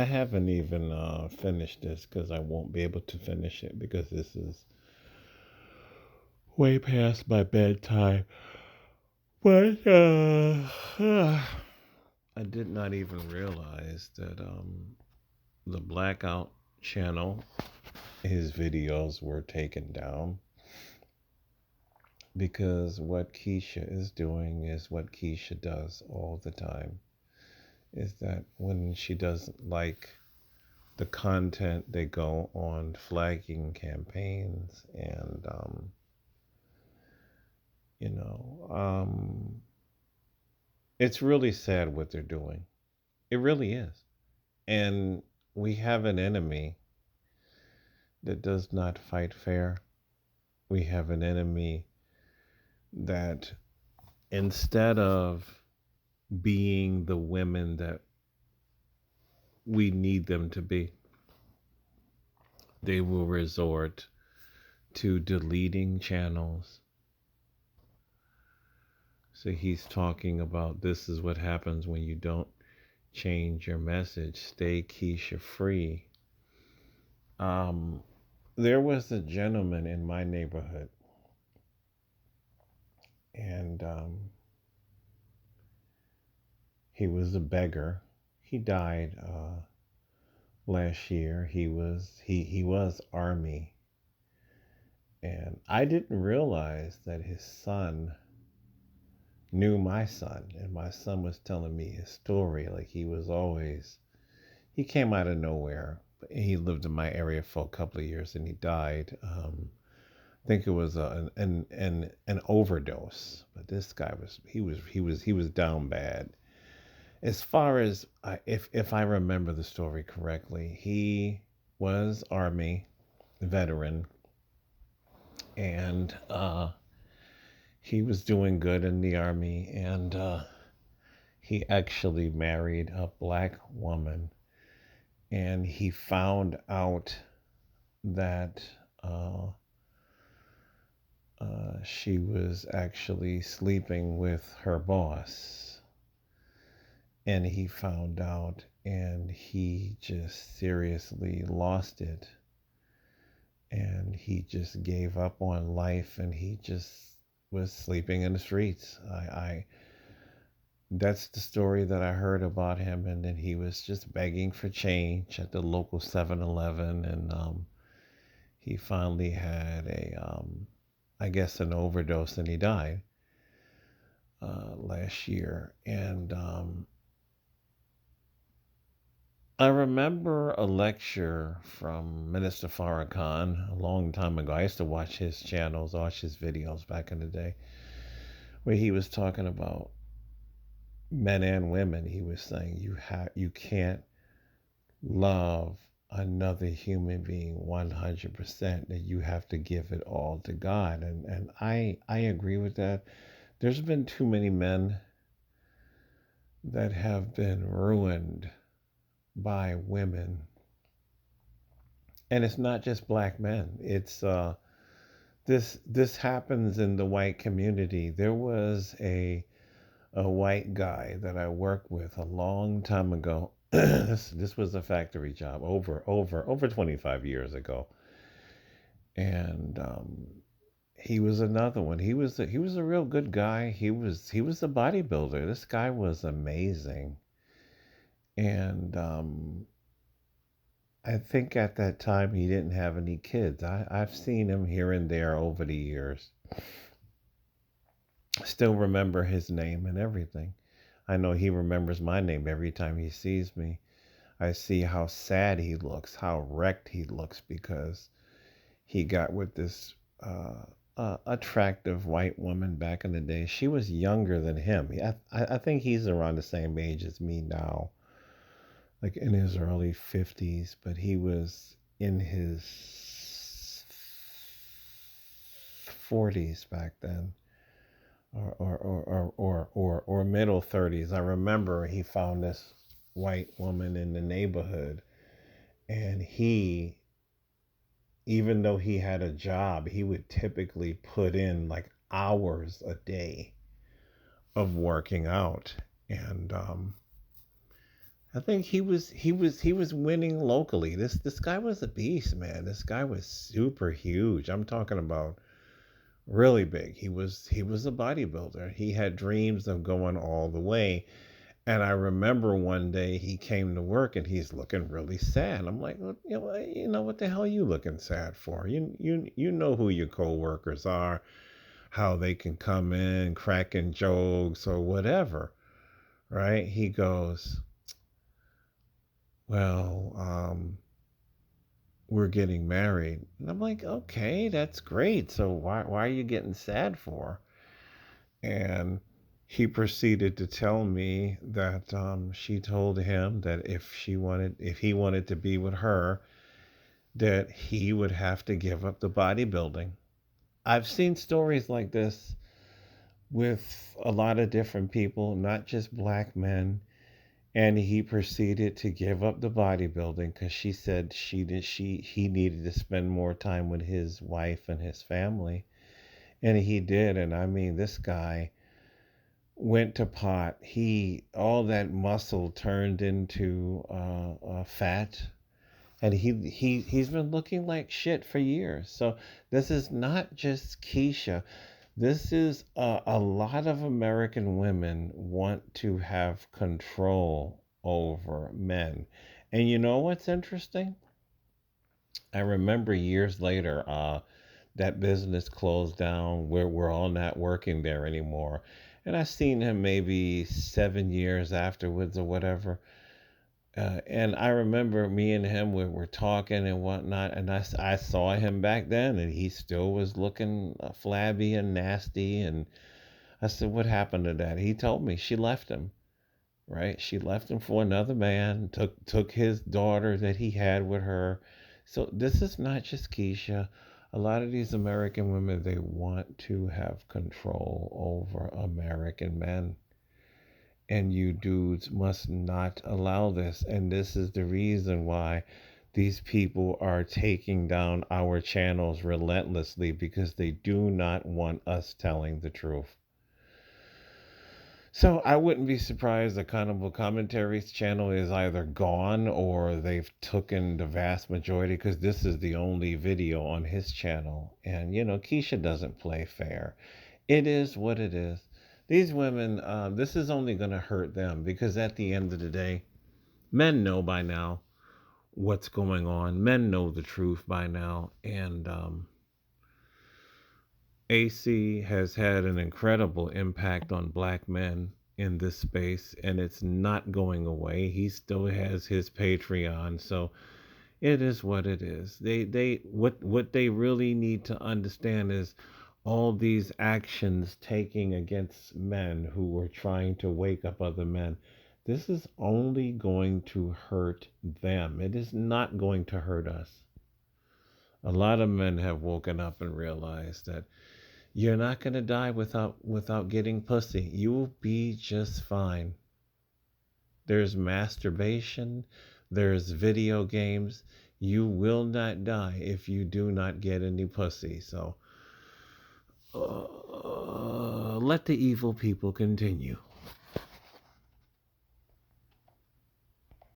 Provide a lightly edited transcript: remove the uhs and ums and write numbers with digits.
haven't even finished this because I won't be able to finish it because this is way past my bedtime. But I did not even realize that the Blackout channel, his videos were taken down because what Keisha is doing is what Keisha does all the time. Is that when she doesn't like the content, they go on flagging campaigns and you know it's really sad what they're doing. It really is. And we have an enemy that does not fight fair. We have an enemy that instead of being the women that we need them to be, they will resort to deleting channels. So he's talking about this is what happens when you don't change your message. Stay Keisha free. Um, there was a gentleman in my neighborhood, and he was a beggar. He died last year. He was army, and I didn't realize that his son knew my son, and my son was telling me his story. Like he came out of nowhere. He lived in my area for a couple of years, and he died. I think it was an overdose, but this guy was down bad. As far as if I remember the story correctly, he was army veteran, and he was doing good in the army, and he actually married a black woman, and he found out that she was actually sleeping with her boss, and he found out, and he just seriously lost it, and he just gave up on life, and he just was sleeping in the streets. I That's the story that I heard about him, and then he was just begging for change at the local 7-Eleven, and he finally had I guess, an overdose, and he died last year. And I remember a lecture from Minister Farrakhan a long time ago. I used to watch his channels, watch his videos back in the day, where he was talking about men and women. He was saying you can't love another human being 100%, that you have to give it all to God. And I agree with that. There's been too many men that have been ruined by women. And it's not just black men. It's this happens in the white community. There was a white guy that I worked with a long time ago. This was a factory job over 25 years ago, and he was another one. He was a real good guy. He was a bodybuilder. This guy was amazing, and I think at that time he didn't have any kids. I've seen him here and there over the years. Still remember his name and everything. I know he remembers my name every time he sees me. I see how sad he looks, how wrecked he looks because he got with this attractive white woman back in the day. She was younger than him. I think he's around the same age as me now, like in his early 50s, but he was in his 40s back then. Or middle 30s. I remember he found this white woman in the neighborhood, and even though he had a job, he would typically put in like hours a day of working out. And I think he was winning locally. This guy was a beast, man. This guy was super huge. I'm talking about really big. He was a bodybuilder. He had dreams of going all the way. And I remember one day he came to work and he's looking really sad. I'm like, well, what the hell are you looking sad for? You know who your coworkers are, how they can come in cracking jokes or whatever, right? He goes, well, we're getting married. And I'm like, okay, that's great. So why are you getting sad for? And he proceeded to tell me that she told him that if he wanted to be with her, that he would have to give up the bodybuilding. I've seen stories like this with a lot of different people, not just black men. And he proceeded to give up the bodybuilding because she said he needed to spend more time with his wife and his family, and he did. And I mean, this guy went to pot. He all that muscle turned into fat, and he's been looking like shit for years. So this is not just Keisha. This is a lot of American women want to have control over men. And you know what's interesting? I remember years later, that business closed down. We're all not working there anymore. And I seen him maybe 7 years afterwards or whatever. And I remember me and him were talking and whatnot. And I saw him back then and he still was looking flabby and nasty. And I said, what happened to that? He told me she left him, right? She left him for another man, took his daughter that he had with her. So this is not just Keisha. A lot of these American women, they want to have control over American men. And you dudes must not allow this. And this is the reason why these people are taking down our channels relentlessly because they do not want us telling the truth. So I wouldn't be surprised the Carnival Commentaries channel is either gone or they've taken the vast majority because this is the only video on his channel. And Keisha doesn't play fair. It is what it is. These women, this is only going to hurt them because at the end of the day, men know by now what's going on. Men know the truth by now. And AC has had an incredible impact on black men in this space, and it's not going away. He still has his Patreon, so it is what it is. What they really need to understand is all these actions taking against men who were trying to wake up other men. This is only going to hurt them. It is not going to hurt us. A lot of men have woken up and realized that you're not going to die without getting pussy. You will be just fine. There's masturbation, there's video games. You will not die if you do not get any pussy. So let the evil people continue.